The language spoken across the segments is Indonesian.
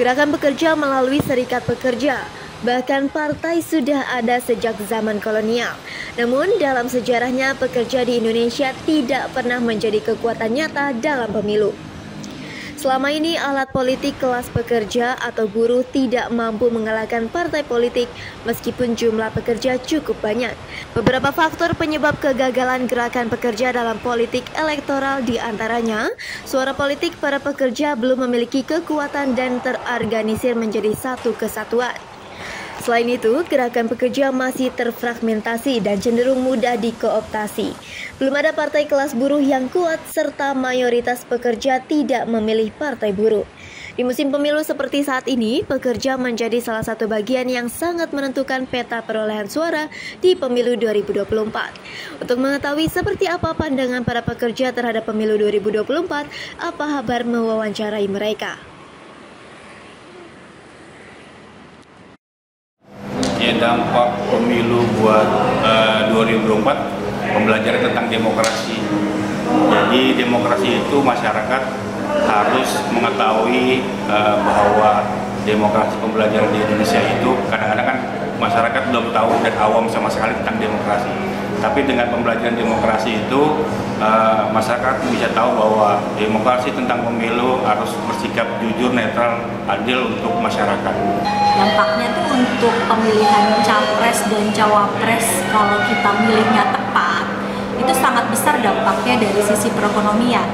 Gerakan pekerja melalui serikat pekerja, bahkan partai sudah ada sejak zaman kolonial. Namun dalam sejarahnya pekerja di Indonesia tidak pernah menjadi kekuatan nyata dalam pemilu. Selama ini alat politik kelas pekerja atau buruh tidak mampu mengalahkan partai politik meskipun jumlah pekerja cukup banyak. Beberapa faktor penyebab kegagalan gerakan pekerja dalam politik elektoral diantaranya suara politik para pekerja belum memiliki kekuatan dan terorganisir menjadi satu kesatuan. Selain itu, gerakan pekerja masih terfragmentasi dan cenderung mudah dikooptasi. Belum ada partai kelas buruh yang kuat serta mayoritas pekerja tidak memilih partai buruh. Di musim pemilu seperti saat ini, pekerja menjadi salah satu bagian yang sangat menentukan peta perolehan suara di pemilu 2024. Untuk mengetahui seperti apa pandangan para pekerja terhadap pemilu 2024, Apa Kabar mewawancarai mereka. Ya, dampak pemilu buat 2024 pembelajaran tentang demokrasi. Jadi demokrasi itu masyarakat harus mengetahui bahwa demokrasi pembelajaran di Indonesia itu kadang-kadang kan masyarakat belum tahu dan awam sama sekali tentang demokrasi. Tapi dengan pembelajaran demokrasi itu masyarakat bisa tahu bahwa demokrasi tentang pemilu harus bersikap jujur, netral, adil untuk masyarakat. Dampaknya tuh untuk pemilihan capres dan cawapres kalau kita milihnya tepat itu sangat besar dampaknya dari sisi perekonomian.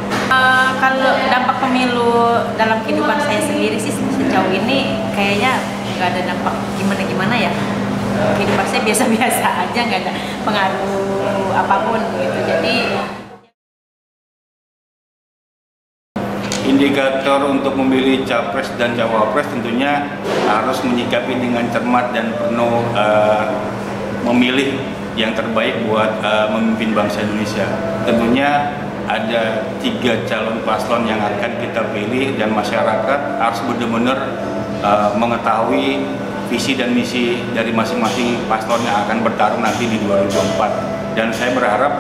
Kalau dampak pemilu dalam kehidupan saya sendiri sih sejauh ini kayaknya nggak ada dampak gimana-gimana ya. Kehidupan saya biasa-biasa aja, nggak ada pengaruh apapun gitu. Jadi indikator untuk memilih capres dan cawapres tentunya harus menyikapi dengan cermat dan penuh memilih yang terbaik buat memimpin bangsa Indonesia. Tentunya ada 3 calon paslon yang akan kita pilih dan masyarakat harus benar-benar mengetahui visi dan misi dari masing-masing paslon yang akan bertarung nanti di 2024. Dan saya berharap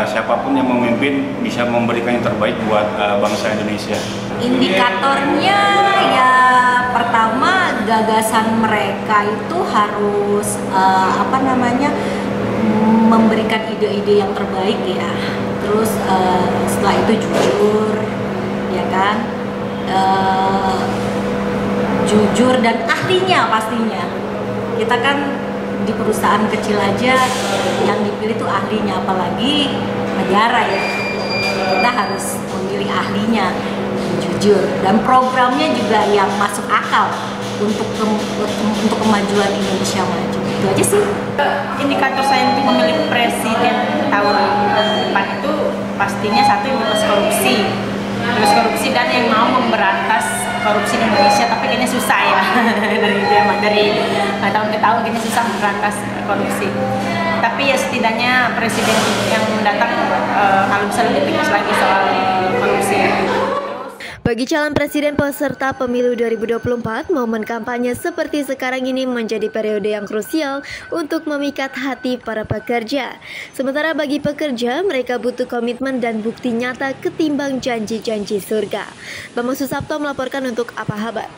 siapapun yang memimpin bisa memberikan yang terbaik buat bangsa Indonesia. Indikatornya ya pertama gagasan mereka itu harus memberikan ide-ide yang terbaik ya. Terus setelah itu jujur, ya kan, jujur dan ahlinya pastinya. Kita kan di perusahaan kecil aja yang dipilih tuh ahlinya, apalagi negara ya. Kita harus memilih ahlinya, jujur, dan programnya juga yang masuk akal untuk kemajuan Indonesia maju. Itu aja sih. indikator saya untuk memilih presiden tahun depan itu pastinya satu yang bebas korupsi dan yang mau memberantas korupsi di Indonesia, tapi kayaknya susah ya dari tahun ke tahun kayaknya susah memberantas korupsi. Tapi ya setidaknya presiden yang mendatang harus bisa lebih tegas lagi soal korupsi. Bagi calon presiden peserta pemilu 2024, momen kampanye seperti sekarang ini menjadi periode yang krusial untuk memikat hati para pekerja. Sementara bagi pekerja, mereka butuh komitmen dan bukti nyata ketimbang janji-janji surga. Bambang Susapto melaporkan untuk Apa Kabar.